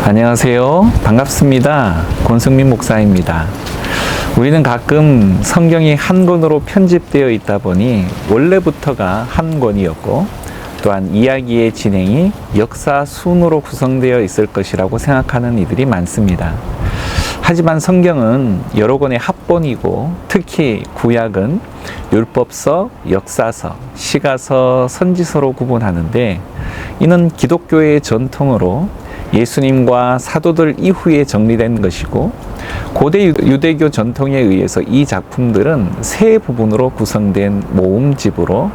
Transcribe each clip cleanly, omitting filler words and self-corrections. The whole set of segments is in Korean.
안녕하세요. 반갑습니다. 권승민 목사입니다. 우리는 가끔 성경이 한 권으로 편집되어 있다 보니 원래부터가 한 권이었고 또한 이야기의 진행이 역사 순으로 구성되어 있을 것이라고 생각하는 이들이 많습니다. 하지만 성경은 여러 권의 합본이고 특히 구약은 율법서, 역사서, 시가서, 선지서로 구분하는데 이는 기독교의 전통으로 예수님과 사도들 이후에 정리된 것이고 고대 유대교 전통에 의해서 이 작품들은 세 부분으로 구성된 모음집으로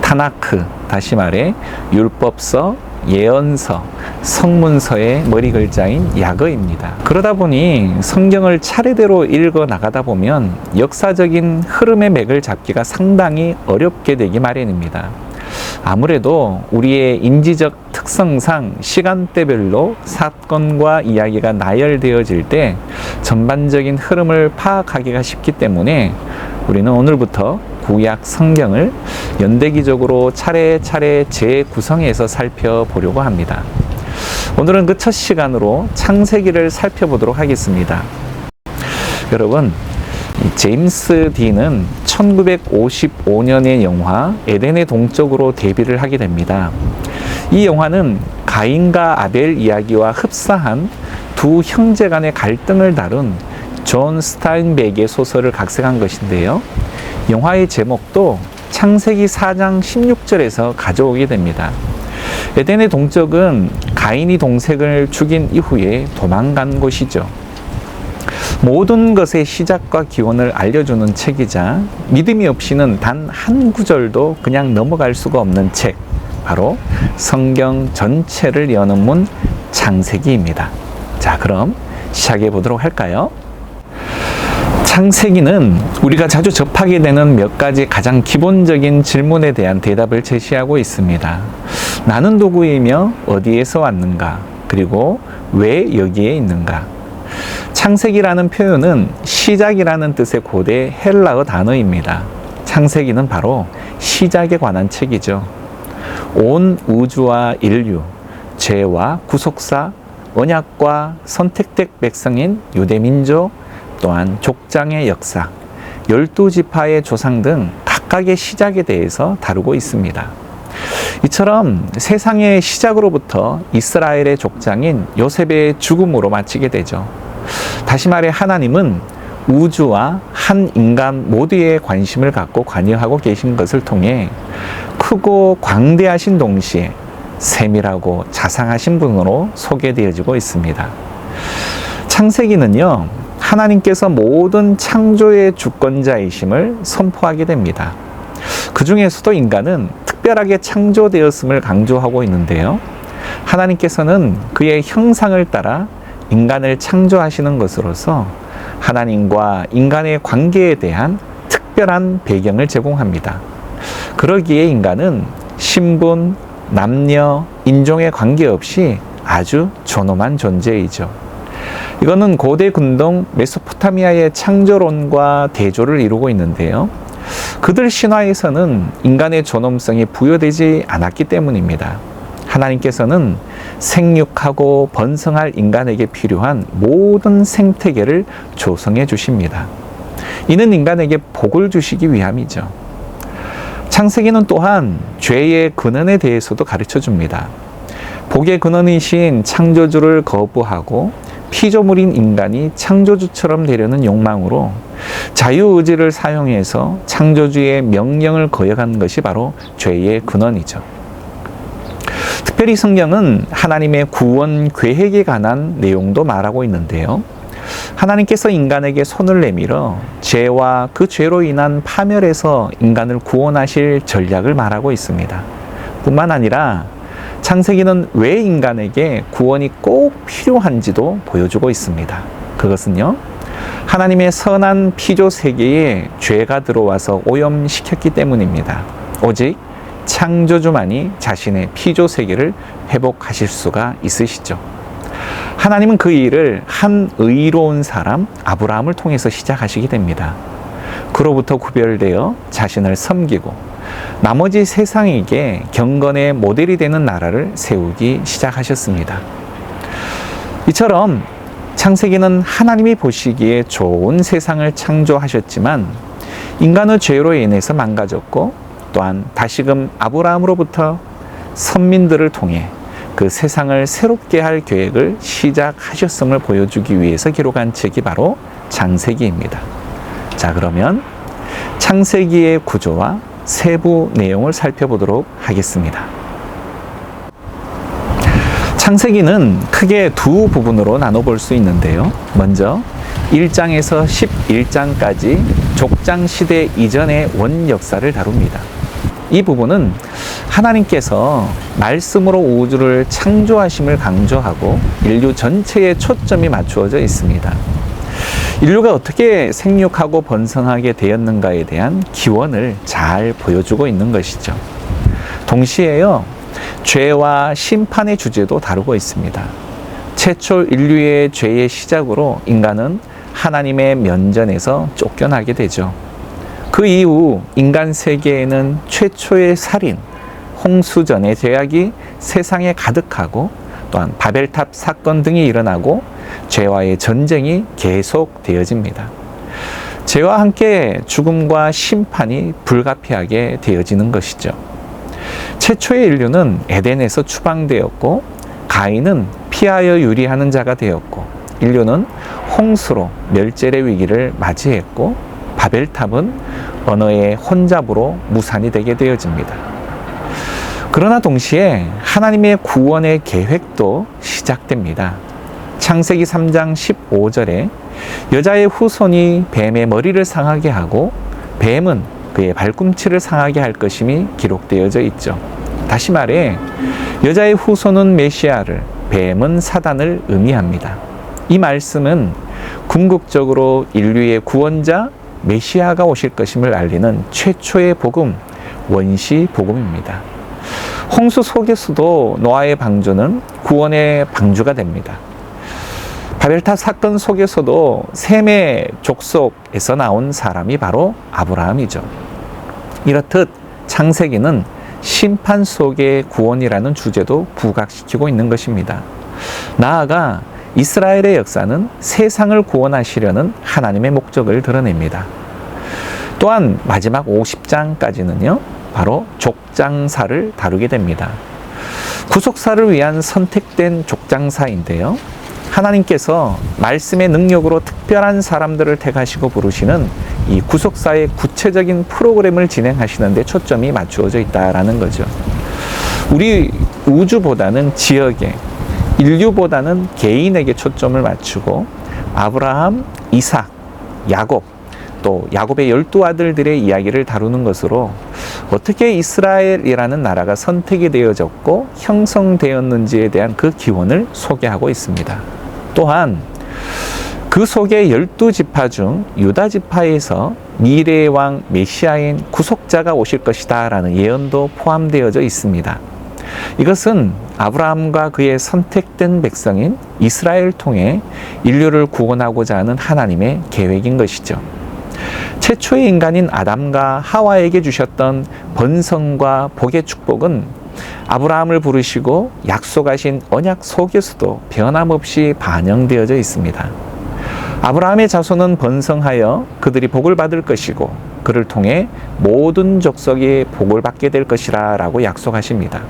타나크, 다시 말해 율법서, 예언서, 성문서의 머리 글자인 야거입니다. 그러다 보니 성경을 차례대로 읽어 나가다 보면 역사적인 흐름의 맥을 잡기가 상당히 어렵게 되기 마련입니다. 아무래도 우리의 인지적 특성상 시간대별로 사건과 이야기가 나열되어질 때 전반적인 흐름을 파악하기가 쉽기 때문에 우리는 오늘부터 구약 성경을 연대기적으로 차례차례 재구성해서 살펴보려고 합니다. 오늘은 그 첫 시간으로 창세기를 살펴보도록 하겠습니다. 여러분, 제임스 딘은 1955년의 영화 에덴의 동쪽으로 데뷔를 하게 됩니다. 이 영화는 가인과 아벨 이야기와 흡사한 두 형제 간의 갈등을 다룬 존 스타인백의 소설을 각색한 것인데요. 영화의 제목도 창세기 4장 16절에서 가져오게 됩니다. 에덴의 동쪽은 가인이 동생을 죽인 이후에 도망간 곳이죠. 모든 것의 시작과 기원을 알려주는 책이자 믿음이 없이는 단 한 구절도 그냥 넘어갈 수가 없는 책, 바로 성경 전체를 여는 문 창세기입니다. 자, 그럼 시작해 보도록 할까요? 창세기는 우리가 자주 접하게 되는 몇 가지 가장 기본적인 질문에 대한 대답을 제시하고 있습니다. 나는 누구이며 어디에서 왔는가? 그리고 왜 여기에 있는가? 창세기라는 표현은 시작이라는 뜻의 고대 헬라어 단어입니다. 창세기는 바로 시작에 관한 책이죠. 온 우주와 인류, 죄와 구속사, 언약과 선택된 백성인 유대민족, 또한 족장의 역사, 12지파의 조상 등 각각의 시작에 대해서 다루고 있습니다. 이처럼 세상의 시작으로부터 이스라엘의 족장인 요셉의 죽음으로 마치게 되죠. 다시 말해 하나님은 우주와 한 인간 모두에 관심을 갖고 관여하고 계신 것을 통해 크고 광대하신 동시에 세밀하고 자상하신 분으로 소개되어지고 있습니다. 창세기는요, 하나님께서 모든 창조의 주권자이심을 선포하게 됩니다. 그 중에서도 인간은 특별하게 창조되었음을 강조하고 있는데요. 하나님께서는 그의 형상을 따라 인간을 창조하시는 것으로서 하나님과 인간의 관계에 대한 특별한 배경을 제공합니다. 그러기에 인간은 신분, 남녀, 인종에 관계없이 아주 존엄한 존재이죠. 이거는 고대 근동 메소포타미아의 창조론과 대조를 이루고 있는데요. 그들 신화에서는 인간의 존엄성이 부여되지 않았기 때문입니다. 하나님께서는 생육하고 번성할 인간에게 필요한 모든 생태계를 조성해 주십니다. 이는 인간에게 복을 주시기 위함이죠. 창세기는 또한 죄의 근원에 대해서도 가르쳐 줍니다. 복의 근원이신 창조주를 거부하고 피조물인 인간이 창조주처럼 되려는 욕망으로 자유의지를 사용해서 창조주의 명령을 거역한 것이 바로 죄의 근원이죠. 특별히 성경은 하나님의 구원 계획에 관한 내용도 말하고 있는데요. 하나님께서 인간에게 손을 내밀어 죄와 그 죄로 인한 파멸에서 인간을 구원하실 전략을 말하고 있습니다. 뿐만 아니라 창세기는 왜 인간에게 구원이 꼭 필요한지도 보여주고 있습니다. 그것은요, 하나님의 선한 피조 세계에 죄가 들어와서 오염시켰기 때문입니다. 오직 창조주만이 자신의 피조 세계를 회복하실 수가 있으시죠. 하나님은 그 일을 한 의로운 사람 아브라함을 통해서 시작하시게 됩니다. 그로부터 구별되어 자신을 섬기고 나머지 세상에게 경건의 모델이 되는 나라를 세우기 시작하셨습니다. 이처럼 창세기는 하나님이 보시기에 좋은 세상을 창조하셨지만 인간의 죄로 인해서 망가졌고, 또한 다시금 아브라함으로부터 선민들을 통해 그 세상을 새롭게 할 계획을 시작하셨음을 보여주기 위해서 기록한 책이 바로 창세기입니다. 자, 그러면 창세기의 구조와 세부 내용을 살펴보도록 하겠습니다. 창세기는 크게 두 부분으로 나눠볼 수 있는데요. 먼저 1장에서 11장까지 족장시대 이전의 원역사를 다룹니다. 이 부분은 하나님께서 말씀으로 우주를 창조하심을 강조하고 인류 전체에 초점이 맞추어져 있습니다. 인류가 어떻게 생육하고 번성하게 되었는가에 대한 기원을 잘 보여주고 있는 것이죠. 동시에요, 죄와 심판의 주제도 다루고 있습니다. 최초 인류의 죄의 시작으로 인간은 하나님의 면전에서 쫓겨나게 되죠. 그 이후 인간 세계에는 최초의 살인, 홍수전의 죄악이 세상에 가득하고, 또한 바벨탑 사건 등이 일어나고 죄와의 전쟁이 계속되어집니다. 죄와 함께 죽음과 심판이 불가피하게 되어지는 것이죠. 최초의 인류는 에덴에서 추방되었고, 가인은 피하여 유리하는 자가 되었고, 인류는 홍수로 멸절의 위기를 맞이했고, 바벨탑은 언어의 혼잡으로 무산이 되게 되어집니다. 그러나 동시에 하나님의 구원의 계획도 시작됩니다. 창세기 3장 15절에 여자의 후손이 뱀의 머리를 상하게 하고 뱀은 그의 발꿈치를 상하게 할 것임이 기록되어져 있죠. 다시 말해 여자의 후손은 메시아를, 뱀은 사단을 의미합니다. 이 말씀은 궁극적으로 인류의 구원자 메시아가 오실 것임을 알리는 최초의 복음, 원시 복음입니다. 홍수 속에서도 노아의 방주는 구원의 방주가 됩니다. 바벨탑 사건 속에서도 셈의 족속에서 나온 사람이 바로 아브라함이죠. 이렇듯 창세기는 심판 속의 구원이라는 주제도 부각시키고 있는 것입니다. 나아가 이스라엘의 역사는 세상을 구원하시려는 하나님의 목적을 드러냅니다. 또한 마지막 50장까지는요, 바로 족장사를 다루게 됩니다. 구속사를 위한 선택된 족장사인데요, 하나님께서 말씀의 능력으로 특별한 사람들을 택하시고 부르시는 이 구속사의 구체적인 프로그램을 진행하시는 데 초점이 맞추어져 있다라는 거죠. 우리 우주보다는 지역에, 인류보다는 개인에게 초점을 맞추고 아브라함, 이삭, 야곱, 또 야곱의 12아들들의 이야기를 다루는 것으로 어떻게 이스라엘이라는 나라가 선택이 되어졌고 형성되었는지에 대한 그 기원을 소개하고 있습니다. 또한 그 속에 12지파 중 유다지파에서 미래의 왕 메시아인 구속자가 오실 것이다 라는 예언도 포함되어져 있습니다. 이것은 아브라함과 그의 선택된 백성인 이스라엘을 통해 인류를 구원하고자 하는 하나님의 계획인 것이죠. 최초의 인간인 아담과 하와에게 주셨던 번성과 복의 축복은 아브라함을 부르시고 약속하신 언약 속에서도 변함없이 반영되어져 있습니다. 아브라함의 자손은 번성하여 그들이 복을 받을 것이고 그를 통해 모든 족속이 복을 받게 될 것이라 라고 약속하십니다.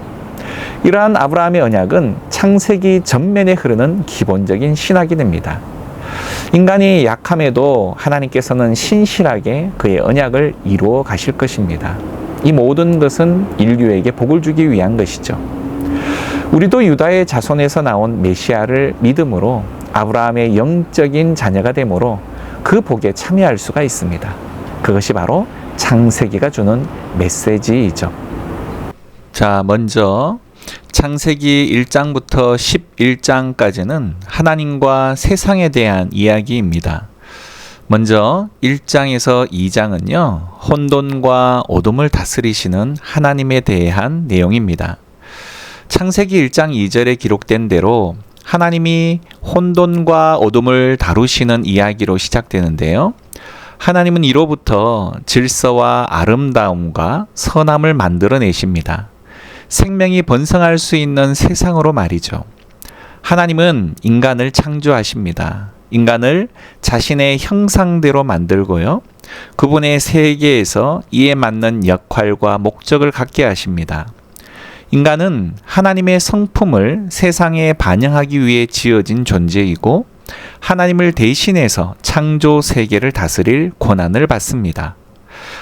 이러한 아브라함의 언약은 창세기 전면에 흐르는 기본적인 신학이 됩니다. 인간이 약함에도 하나님께서는 신실하게 그의 언약을 이루어 가실 것입니다. 이 모든 것은 인류에게 복을 주기 위한 것이죠. 우리도 유다의 자손에서 나온 메시아를 믿음으로 아브라함의 영적인 자녀가 되므로 그 복에 참여할 수가 있습니다. 그것이 바로 창세기가 주는 메시지이죠. 자, 먼저 창세기 1장부터 11장까지는 하나님과 세상에 대한 이야기입니다. 먼저 1장에서 2장은요, 혼돈과 어둠을 다스리시는 하나님에 대한 내용입니다. 창세기 1장 2절에 기록된 대로 하나님이 혼돈과 어둠을 다루시는 이야기로 시작되는데요. 하나님은 이로부터 질서와 아름다움과 선함을 만들어내십니다. 생명이 번성할 수 있는 세상으로 말이죠. 하나님은 인간을 창조하십니다. 인간을 자신의 형상대로 만들고요. 그분의 세계에서 이에 맞는 역할과 목적을 갖게 하십니다. 인간은 하나님의 성품을 세상에 반영하기 위해 지어진 존재이고 하나님을 대신해서 창조 세계를 다스릴 권한을 받습니다.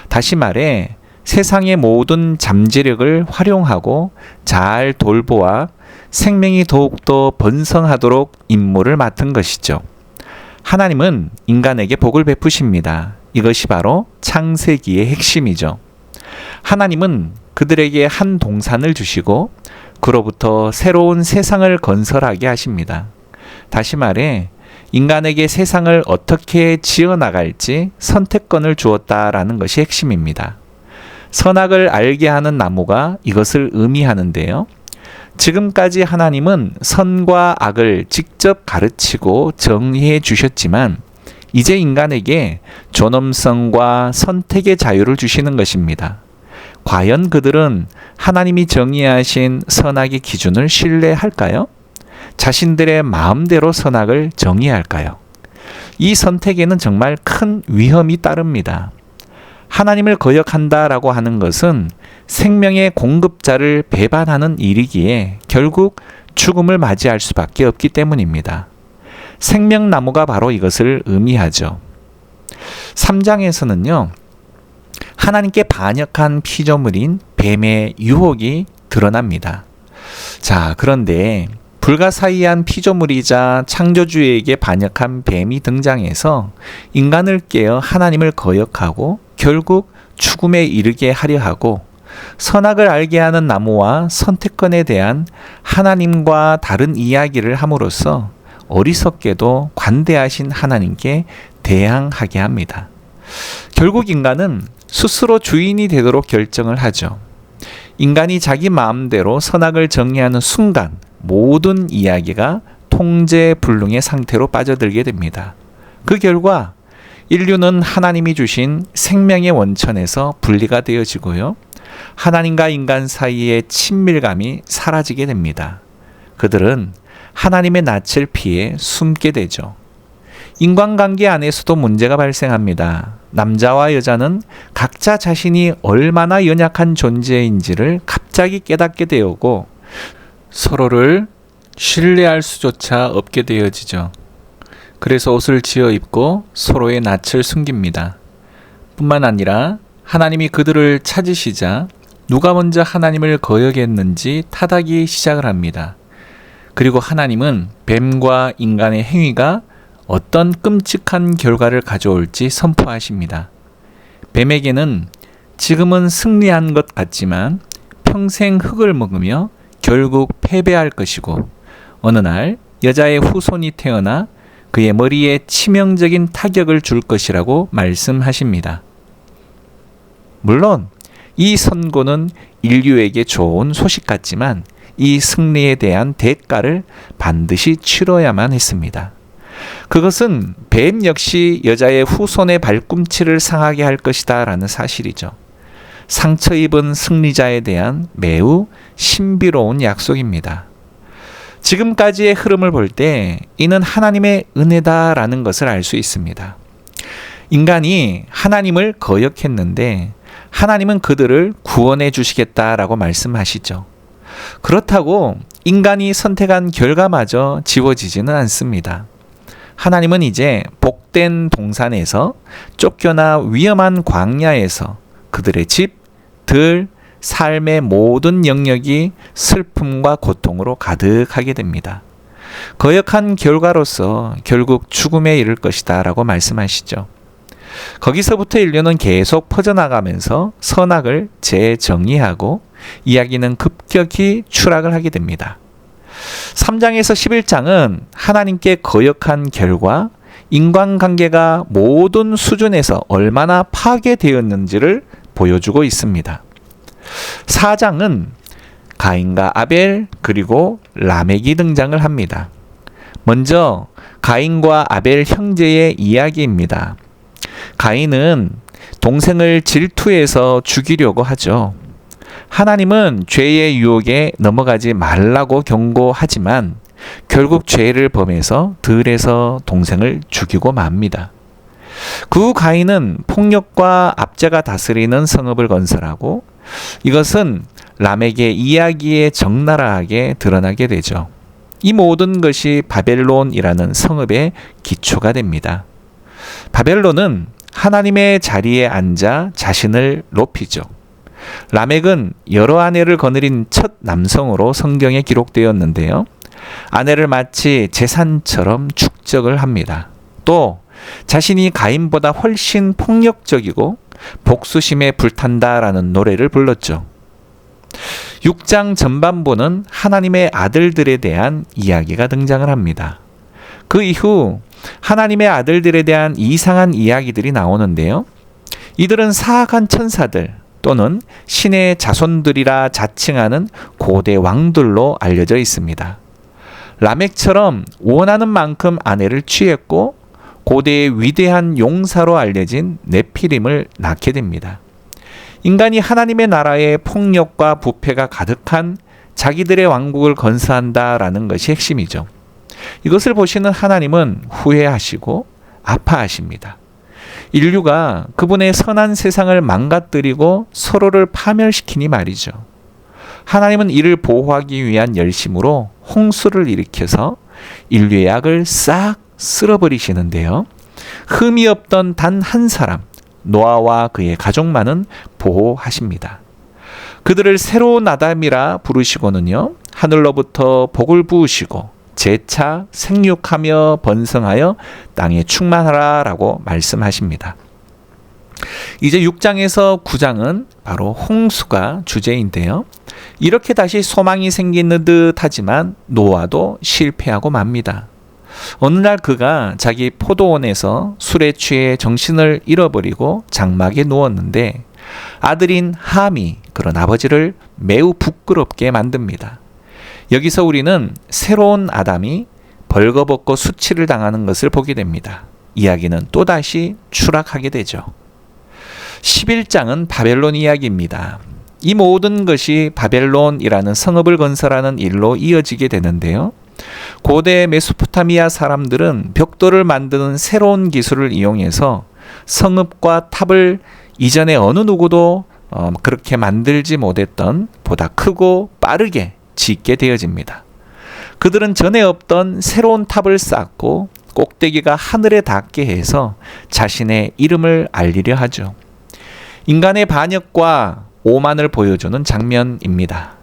다시 말해 세상의 모든 잠재력을 활용하고 잘 돌보아 생명이 더욱더 번성하도록 임무를 맡은 것이죠. 하나님은 인간에게 복을 베푸십니다. 이것이 바로 창세기의 핵심이죠. 하나님은 그들에게 한 동산을 주시고 그로부터 새로운 세상을 건설하게 하십니다. 다시 말해 인간에게 세상을 어떻게 지어나갈지 선택권을 주었다라는 것이 핵심입니다. 선악을 알게 하는 나무가 이것을 의미하는데요. 지금까지 하나님은 선과 악을 직접 가르치고 정의해 주셨지만 이제 인간에게 존엄성과 선택의 자유를 주시는 것입니다. 과연 그들은 하나님이 정의하신 선악의 기준을 신뢰할까요? 자신들의 마음대로 선악을 정의할까요? 이 선택에는 정말 큰 위험이 따릅니다. 하나님을 거역한다라고 하는 것은 생명의 공급자를 배반하는 일이기에 결국 죽음을 맞이할 수밖에 없기 때문입니다. 생명나무가 바로 이것을 의미하죠. 3장에서는요. 하나님께 반역한 피조물인 뱀의 유혹이 드러납니다. 자, 그런데 불가사의한 피조물이자 창조주에게 반역한 뱀이 등장해서 인간을 깨어 하나님을 거역하고 결국 죽음에 이르게 하려 하고 선악을 알게 하는 나무와 선택권에 대한 하나님과 다른 이야기를 함으로써 어리석게도 관대하신 하나님께 대항하게 합니다. 결국 인간은 스스로 주인이 되도록 결정을 하죠. 인간이 자기 마음대로 선악을 정의하는 순간 모든 이야기가 통제불능의 상태로 빠져들게 됩니다. 그 결과 인류는 하나님이 주신 생명의 원천에서 분리가 되어지고요. 하나님과 인간 사이의 친밀감이 사라지게 됩니다. 그들은 하나님의 낯을 피해 숨게 되죠. 인간관계 안에서도 문제가 발생합니다. 남자와 여자는 각자 자신이 얼마나 연약한 존재인지를 갑자기 깨닫게 되었고 서로를 신뢰할 수조차 없게 되어지죠. 그래서 옷을 지어 입고 서로의 낯을 숨깁니다. 뿐만 아니라 하나님이 그들을 찾으시자 누가 먼저 하나님을 거역했는지 타닥이 시작을 합니다. 그리고 하나님은 뱀과 인간의 행위가 어떤 끔찍한 결과를 가져올지 선포하십니다. 뱀에게는 지금은 승리한 것 같지만 평생 흙을 먹으며 결국 패배할 것이고 어느 날 여자의 후손이 태어나 그의 머리에 치명적인 타격을 줄 것이라고 말씀하십니다. 물론 이 선고는 인류에게 좋은 소식 같지만 이 승리에 대한 대가를 반드시 치러야만 했습니다. 그것은 뱀 역시 여자의 후손의 발꿈치를 상하게 할 것이다 라는 사실이죠. 상처 입은 승리자에 대한 매우 신비로운 약속입니다. 지금까지의 흐름을 볼 때 이는 하나님의 은혜다라는 것을 알 수 있습니다. 인간이 하나님을 거역했는데 하나님은 그들을 구원해 주시겠다라고 말씀하시죠. 그렇다고 인간이 선택한 결과마저 지워지지는 않습니다. 하나님은 이제 복된 동산에서 쫓겨나 위험한 광야에서 그들의 집, 들, 삶의 모든 영역이 슬픔과 고통으로 가득하게 됩니다. 거역한 결과로서 결국 죽음에 이를 것이다 라고 말씀하시죠. 거기서부터 인류는 계속 퍼져나가면서 선악을 재정의하고 이야기는 급격히 추락을 하게 됩니다. 3장에서 11장은 하나님께 거역한 결과 인간관계가 모든 수준에서 얼마나 파괴되었는지를 보여주고 있습니다. 4장은 가인과 아벨 그리고 라멕이 등장을 합니다. 먼저 가인과 아벨 형제의 이야기입니다. 가인은 동생을 질투해서 죽이려고 하죠. 하나님은 죄의 유혹에 넘어가지 말라고 경고하지만 결국 죄를 범해서 들에서 동생을 죽이고 맙니다. 그 후 가인은 폭력과 압제가 다스리는 성읍을 건설하고 이것은 람에게 이야기에 적나라하게 드러나게 되죠. 이 모든 것이 바벨론이라는 성읍의 기초가 됩니다. 바벨론은 하나님의 자리에 앉아 자신을 높이죠. 라멕은 여러 아내를 거느린 첫 남성으로 성경에 기록되었는데요. 아내를 마치 재산처럼 축적을 합니다. 또 자신이 가인보다 훨씬 폭력적이고 복수심에 불탄다라는 노래를 불렀죠. 6장 전반부는 하나님의 아들들에 대한 이야기가 등장을 합니다. 그 이후 하나님의 아들들에 대한 이상한 이야기들이 나오는데요. 이들은 사악한 천사들 또는 신의 자손들이라 자칭하는 고대 왕들로 알려져 있습니다. 라멕처럼 원하는 만큼 아내를 취했고 고대의 위대한 용사로 알려진 네피림을 낳게 됩니다. 인간이 하나님의 나라에 폭력과 부패가 가득한 자기들의 왕국을 건설한다라는 것이 핵심이죠. 이것을 보시는 하나님은 후회하시고 아파하십니다. 인류가 그분의 선한 세상을 망가뜨리고 서로를 파멸시키니 말이죠. 하나님은 이를 보호하기 위한 열심으로 홍수를 일으켜서 인류의 악을 싹 쓸어버리시는데요. 흠이 없던 단 한 사람, 노아와 그의 가족만은 보호하십니다. 그들을 새로운 아담이라 부르시고는요, 하늘로부터 복을 부으시고 재차 생육하며 번성하여 땅에 충만하라 라고 말씀하십니다. 이제 6장에서 9장은 바로 홍수가 주제인데요. 이렇게 다시 소망이 생기는 듯 하지만 노아도 실패하고 맙니다. 어느 날 그가 자기 포도원에서 술에 취해 정신을 잃어버리고 장막에 누웠는데 아들인 함이 그런 아버지를 매우 부끄럽게 만듭니다. 여기서 우리는 새로운 아담이 벌거벗고 수치를 당하는 것을 보게 됩니다. 이야기는 또다시 추락하게 되죠. 11장은 바벨론 이야기입니다. 이 모든 것이 바벨론이라는 성읍을 건설하는 일로 이어지게 되는데요. 고대 메소포타미아 사람들은 벽돌을 만드는 새로운 기술을 이용해서 성읍과 탑을 이전에 어느 누구도 그렇게 만들지 못했던 보다 크고 빠르게 짓게 되어집니다. 그들은 전에 없던 새로운 탑을 쌓고 꼭대기가 하늘에 닿게 해서 자신의 이름을 알리려 하죠. 인간의 반역과 오만을 보여주는 장면입니다.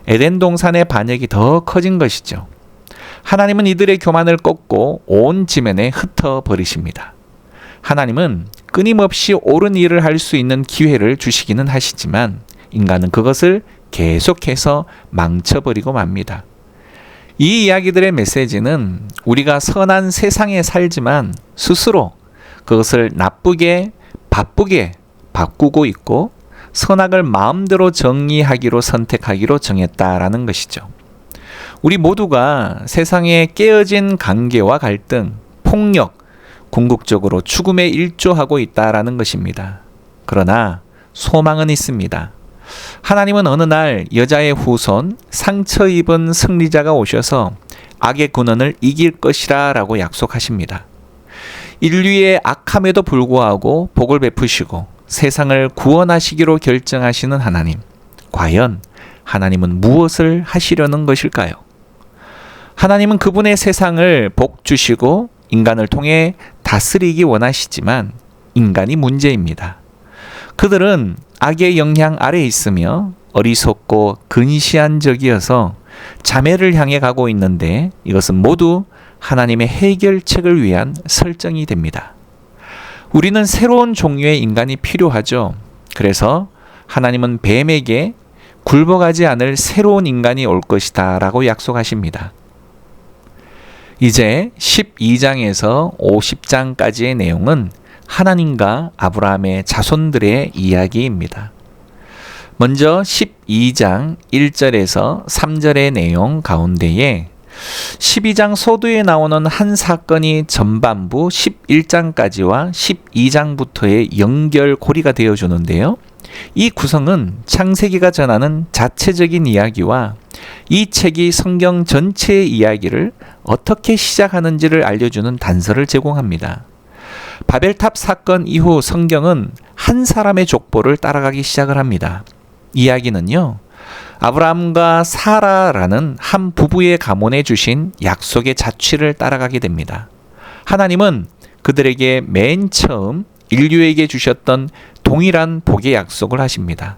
에덴 동산의 반역이 더 커진 것이죠. 하나님은 이들의 교만을 꺾고 온 지면에 흩어버리십니다. 하나님은 끊임없이 옳은 일을 할 수 있는 기회를 주시기는 하시지만 인간은 그것을 계속해서 망쳐버리고 맙니다. 이 이야기들의 메시지는 우리가 선한 세상에 살지만 스스로 그것을 나쁘게 바쁘게 바꾸고 있고 선악을 마음대로 정의하기로 선택하기로 정했다라는 것이죠. 우리 모두가 세상에 깨어진 관계와 갈등, 폭력, 궁극적으로 죽음에 일조하고 있다라는 것입니다. 그러나 소망은 있습니다. 하나님은 어느 날 여자의 후손, 상처 입은 승리자가 오셔서 악의 근원을 이길 것이라 라고 약속하십니다. 인류의 악함에도 불구하고 복을 베푸시고 세상을 구원하시기로 결정하시는 하나님. 과연 하나님은 무엇을 하시려는 것일까요? 하나님은 그분의 세상을 복 주시고 인간을 통해 다스리기 원하시지만 인간이 문제입니다. 그들은 악의 영향 아래에 있으며 어리석고 근시한 적이어서 자매를 향해 가고 있는데 이것은 모두 하나님의 해결책을 위한 설정이 됩니다. 우리는 새로운 종류의 인간이 필요하죠. 그래서 하나님은 뱀에게 굴복하지 않을 새로운 인간이 올 것이다 라고 약속하십니다. 이제 12장에서 50장까지의 내용은 하나님과 아브라함의 자손들의 이야기입니다. 먼저 12장 1절에서 3절의 내용 가운데에 12장 서두에 나오는 한 사건이 전반부 11장까지와 12장부터의 연결고리가 되어주는데요. 이 구성은 창세기가 전하는 자체적인 이야기와 이 책이 성경 전체의 이야기를 어떻게 시작하는지를 알려주는 단서를 제공합니다. 바벨탑 사건 이후 성경은 한 사람의 족보를 따라가기 시작을 합니다. 이야기는요, 아브라함과 사라라는 한 부부의 가문에 주신 약속의 자취를 따라가게 됩니다. 하나님은 그들에게 맨 처음 인류에게 주셨던 동일한 복의 약속을 하십니다.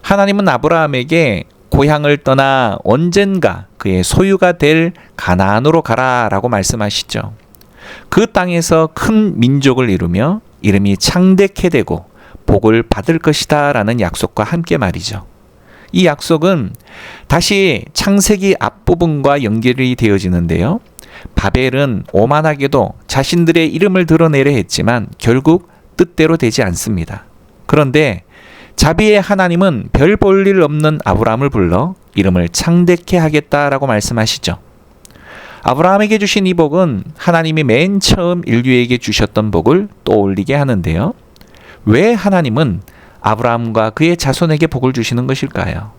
하나님은 아브라함에게 고향을 떠나 언젠가 그의 소유가 될 가나안으로 가라라고 말씀하시죠. 그 땅에서 큰 민족을 이루며 이름이 창대케 되고 복을 받을 것이다 라는 약속과 함께 말이죠. 이 약속은 다시 창세기 앞부분과 연결이 되어지는데요. 바벨은 오만하게도 자신들의 이름을 드러내려 했지만 결국 뜻대로 되지 않습니다. 그런데 자비의 하나님은 별 볼 일 없는 아브라함을 불러 이름을 창대케 하겠다라고 말씀하시죠. 아브라함에게 주신 이 복은 하나님이 맨 처음 인류에게 주셨던 복을 떠올리게 하는데요. 왜 하나님은 아브라함과 그의 자손에게 복을 주시는 것일까요?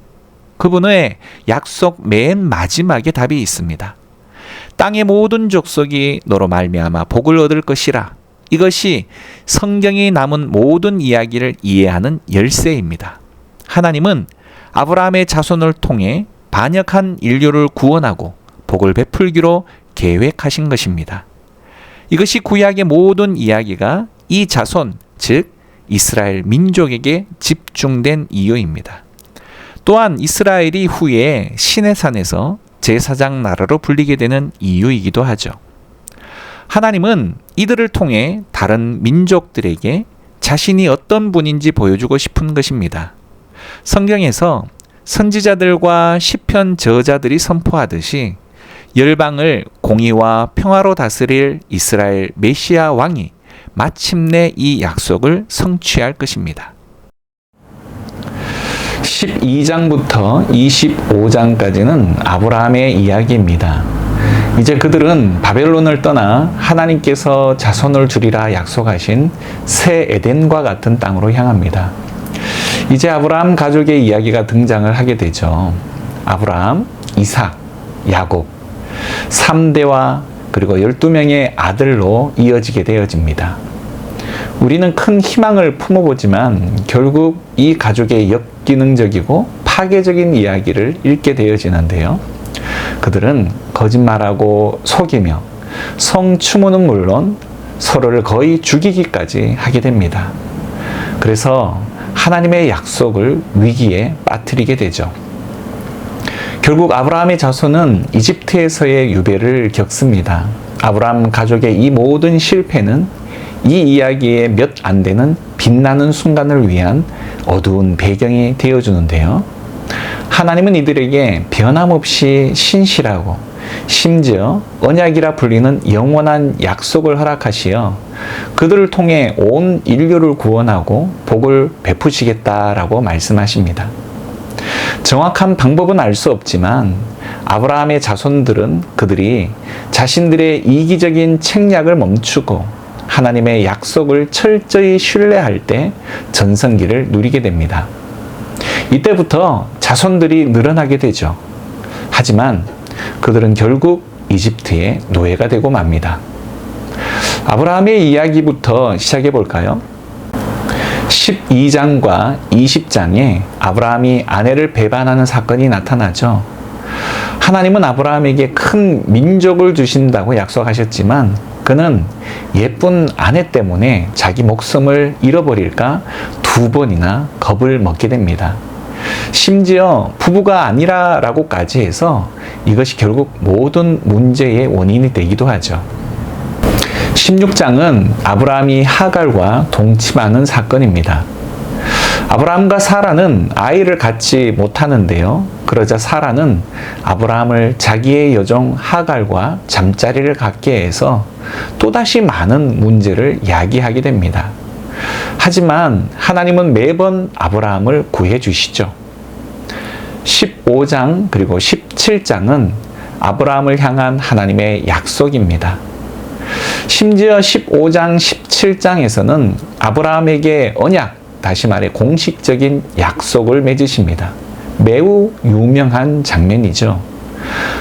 그분의 약속 맨 마지막에 답이 있습니다. 땅의 모든 족속이 너로 말미암아 복을 얻을 것이라. 이것이 성경이 남은 모든 이야기를 이해하는 열쇠입니다. 하나님은 아브라함의 자손을 통해 반역한 인류를 구원하고 복을 베풀기로 계획하신 것입니다. 이것이 구약의 모든 이야기가 이 자손, 즉 이스라엘 민족에게 집중된 이유입니다. 또한 이스라엘이 후에 시내산에서 제사장 나라로 불리게 되는 이유이기도 하죠. 하나님은 이들을 통해 다른 민족들에게 자신이 어떤 분인지 보여주고 싶은 것입니다. 성경에서 선지자들과 시편 저자들이 선포하듯이 열방을 공의와 평화로 다스릴 이스라엘 메시아 왕이 마침내 이 약속을 성취할 것입니다. 12장부터 25장까지는 아브라함의 이야기입니다. 이제 그들은 바벨론을 떠나 하나님께서 자손을 주리라 약속하신 새 에덴과 같은 땅으로 향합니다. 이제 아브라함 가족의 이야기가 등장을 하게 되죠. 아브라함, 이삭, 야곱 3대와 그리고 12명의 아들로 이어지게 되어집니다. 우리는 큰 희망을 품어보지만 결국 이 가족의 역기능적이고 파괴적인 이야기를 읽게 되어지는데요. 그들은 거짓말하고 속이며 성추문은 물론 서로를 거의 죽이기까지 하게 됩니다. 그래서 하나님의 약속을 위기에 빠뜨리게 되죠. 결국 아브라함의 자손은 이집트에서의 유배를 겪습니다. 아브라함 가족의 이 모든 실패는 이 이야기의 몇 안 되는 빛나는 순간을 위한 어두운 배경이 되어주는데요. 하나님은 이들에게 변함없이 신실하고 심지어 언약이라 불리는 영원한 약속을 허락하시어 그들을 통해 온 인류를 구원하고 복을 베푸시겠다라고 말씀하십니다. 정확한 방법은 알 수 없지만 아브라함의 자손들은 그들이 자신들의 이기적인 책략을 멈추고 하나님의 약속을 철저히 신뢰할 때 전성기를 누리게 됩니다. 이때부터 자손들이 늘어나게 되죠. 하지만 그들은 결국 이집트의 노예가 되고 맙니다. 아브라함의 이야기부터 시작해 볼까요? 12장과 20장에 아브라함이 아내를 배반하는 사건이 나타나죠. 하나님은 아브라함에게 큰 민족을 주신다고 약속하셨지만 그는 예쁜 아내 때문에 자기 목숨을 잃어버릴까 2번이나 겁을 먹게 됩니다. 심지어 부부가 아니라라고까지 해서 이것이 결국 모든 문제의 원인이 되기도 하죠. 16장은 아브라함이 하갈과 동침하는 사건입니다. 아브라함과 사라는 아이를 갖지 못하는데요. 그러자 사라는 아브라함을 자기의 여종 하갈과 잠자리를 갖게 해서 또다시 많은 문제를 야기하게 됩니다. 하지만 하나님은 매번 아브라함을 구해 주시죠. 15장 그리고 17장은 아브라함을 향한 하나님의 약속입니다. 심지어 15장, 17장에서는 아브라함에게 언약, 다시 말해 공식적인 약속을 맺으십니다. 매우 유명한 장면이죠.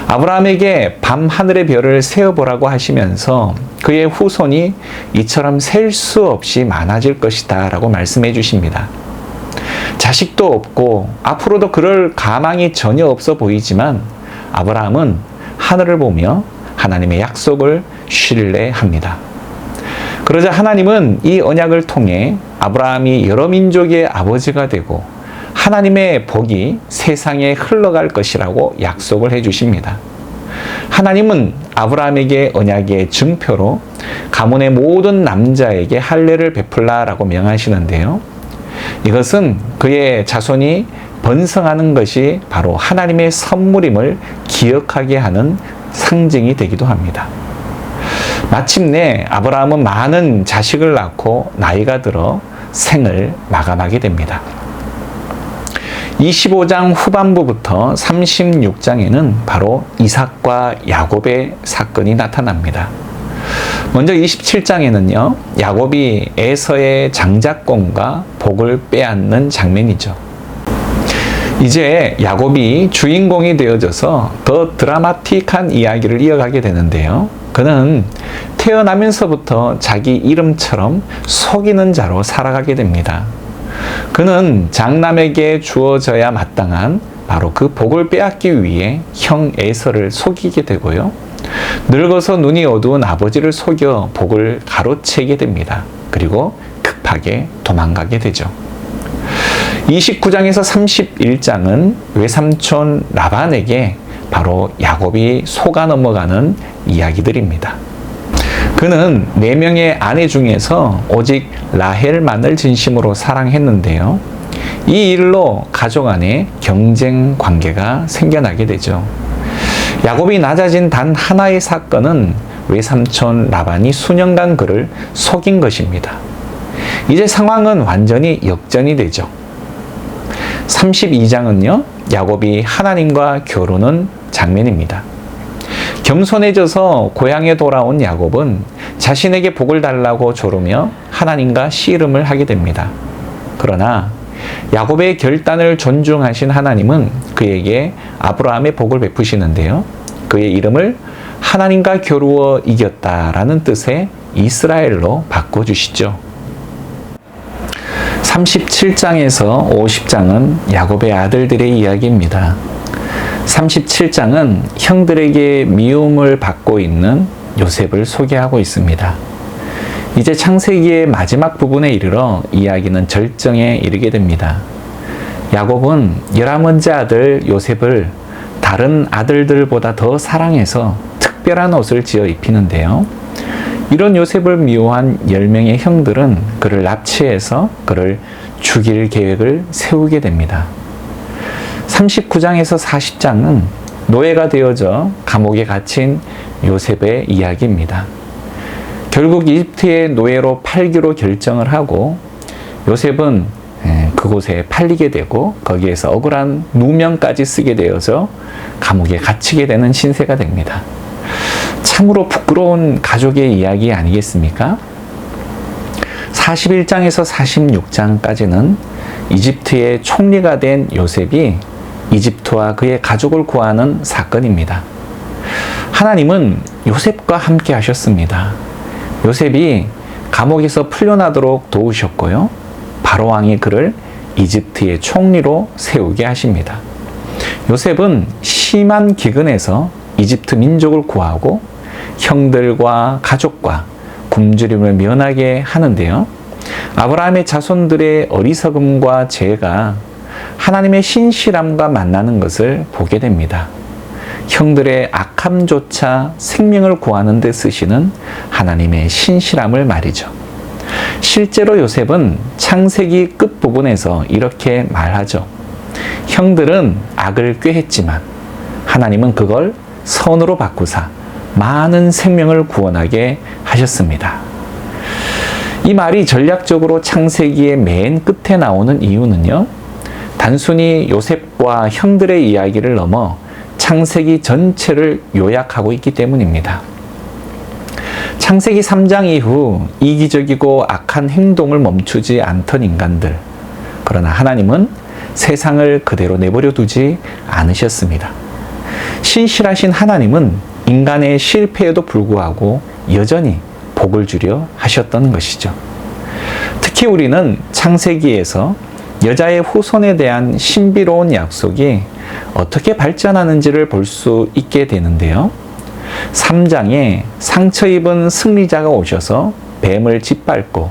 아브라함에게 밤하늘의 별을 세어보라고 하시면서 그의 후손이 이처럼 셀 수 없이 많아질 것이다 라고 말씀해 주십니다. 자식도 없고 앞으로도 그럴 가망이 전혀 없어 보이지만 아브라함은 하늘을 보며 하나님의 약속을 신뢰합니다. 그러자 하나님은 이 언약을 통해 아브라함이 여러 민족의 아버지가 되고 하나님의 복이 세상에 흘러갈 것이라고 약속을 해주십니다. 하나님은 아브라함에게 언약의 증표로 가문의 모든 남자에게 할례를 베풀라라고 명하시는데요. 이것은 그의 자손이 번성하는 것이 바로 하나님의 선물임을 기억하게 하는 상징이 되기도 합니다. 마침내 아브라함은 많은 자식을 낳고 나이가 들어 생을 마감하게 됩니다. 25장 후반부부터 36장에는 바로 이삭과 야곱의 사건이 나타납니다. 먼저 27장에는요, 야곱이 에서의 장자권과 복을 빼앗는 장면이죠. 이제 야곱이 주인공이 되어져서 더 드라마틱한 이야기를 이어가게 되는데요. 그는 태어나면서부터 자기 이름처럼 속이는 자로 살아가게 됩니다. 그는 장남에게 주어져야 마땅한 바로 그 복을 빼앗기 위해 형 에서를 속이게 되고요. 늙어서 눈이 어두운 아버지를 속여 복을 가로채게 됩니다. 그리고 급하게 도망가게 되죠. 29장에서 31장은 외삼촌 라반에게 바로 야곱이 속아 넘어가는 이야기들입니다. 그는 4명의 아내 중에서 오직 라헬만을 진심으로 사랑했는데요. 이 일로 가족 안에 경쟁 관계가 생겨나게 되죠. 야곱이 낮아진 단 하나의 사건은 외삼촌 라반이 수년간 그를 속인 것입니다. 이제 상황은 완전히 역전이 되죠. 32장은요, 야곱이 하나님과 겨루는 장면입니다. 겸손해져서 고향에 돌아온 야곱은 자신에게 복을 달라고 조르며 하나님과 씨름을 하게 됩니다. 그러나 야곱의 결단을 존중하신 하나님은 그에게 아브라함의 복을 베푸시는데요. 그의 이름을 하나님과 겨루어 이겼다라는 뜻의 이스라엘로 바꿔주시죠. 37장에서 50장은 야곱의 아들들의 이야기입니다. 37장은 형들에게 미움을 받고 있는 요셉을 소개하고 있습니다. 이제 창세기의 마지막 부분에 이르러 이야기는 절정에 이르게 됩니다. 야곱은 11번째 아들 요셉을 다른 아들들보다 더 사랑해서 특별한 옷을 지어 입히는데요. 이런 요셉을 미워한 10명의 형들은 그를 납치해서 그를 죽일 계획을 세우게 됩니다. 39장에서 40장은 노예가 되어져 감옥에 갇힌 요셉의 이야기입니다. 결국 이집트의 노예로 팔기로 결정을 하고 요셉은 그곳에 팔리게 되고 거기에서 억울한 누명까지 쓰게 되어서 감옥에 갇히게 되는 신세가 됩니다. 참으로 부끄러운 가족의 이야기 아니겠습니까? 41장에서 46장까지는 이집트의 총리가 된 요셉이 이집트와 그의 가족을 구하는 사건입니다. 하나님은 요셉과 함께 하셨습니다. 요셉이 감옥에서 풀려나도록 도우셨고요. 바로왕이 그를 이집트의 총리로 세우게 하십니다. 요셉은 심한 기근에서 이집트 민족을 구하고 형들과 가족과 굶주림을 면하게 하는데요. 아브라함의 자손들의 어리석음과 죄가 하나님의 신실함과 만나는 것을 보게 됩니다. 형들의 악함조차 생명을 구하는 데 쓰시는 하나님의 신실함을 말이죠. 실제로 요셉은 창세기 끝부분에서 이렇게 말하죠. 형들은 악을 꾀했지만 하나님은 그걸 선으로 바꾸사 많은 생명을 구원하게 하셨습니다. 이 말이 전략적으로 창세기의 맨 끝에 나오는 이유는요. 단순히 요셉과 형들의 이야기를 넘어 창세기 전체를 요약하고 있기 때문입니다. 창세기 3장 이후 이기적이고 악한 행동을 멈추지 않던 인간들, 그러나 하나님은 세상을 그대로 내버려 두지 않으셨습니다. 신실하신 하나님은 인간의 실패에도 불구하고 여전히 복을 주려 하셨던 것이죠. 특히 우리는 창세기에서 여자의 후손에 대한 신비로운 약속이 어떻게 발전하는지를 볼 수 있게 되는데요. 3장에 상처 입은 승리자가 오셔서 뱀을 짓밟고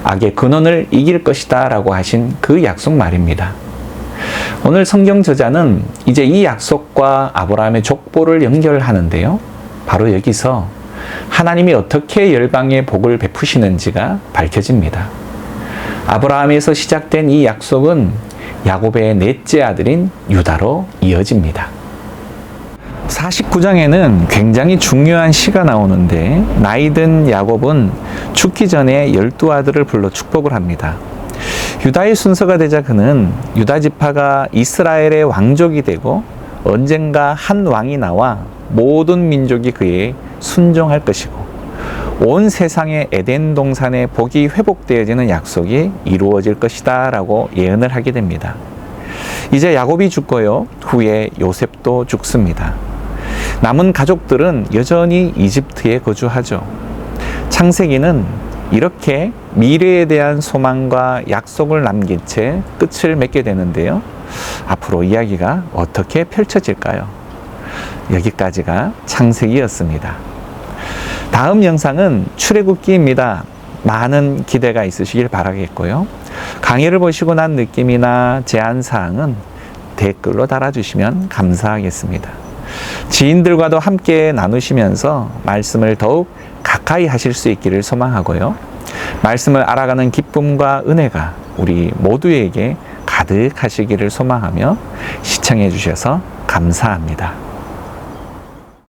악의 근원을 이길 것이다 라고 하신 그 약속 말입니다. 오늘 성경 저자는 이제 이 약속과 아브라함의 족보를 연결하는데요. 바로 여기서 하나님이 어떻게 열방의 복을 베푸시는지가 밝혀집니다. 아브라함에서 시작된 이 약속은 야곱의 넷째 아들인 유다로 이어집니다. 49장에는 굉장히 중요한 시가 나오는데 나이든 야곱은 죽기 전에 12아들을 불러 축복을 합니다. 유다의 순서가 되자 그는 유다 지파가 이스라엘의 왕족이 되고 언젠가 한 왕이 나와 모든 민족이 그에 순종할 것이고 온 세상의 에덴 동산의 복이 회복되어지는 약속이 이루어질 것이다 라고 예언을 하게 됩니다. 이제 야곱이 죽고요. 후에 요셉도 죽습니다. 남은 가족들은 여전히 이집트에 거주하죠. 창세기는 이렇게 미래에 대한 소망과 약속을 남긴 채 끝을 맺게 되는데요. 앞으로 이야기가 어떻게 펼쳐질까요? 여기까지가 창세기였습니다. 다음 영상은 출애굽기입니다. 많은 기대가 있으시길 바라겠고요. 강의를 보시고 난 느낌이나 제안사항은 댓글로 달아주시면 감사하겠습니다. 지인들과도 함께 나누시면서 말씀을 더욱 가까이 하실 수 있기를 소망하고요. 말씀을 알아가는 기쁨과 은혜가 우리 모두에게 가득하시기를 소망하며 시청해 주셔서 감사합니다.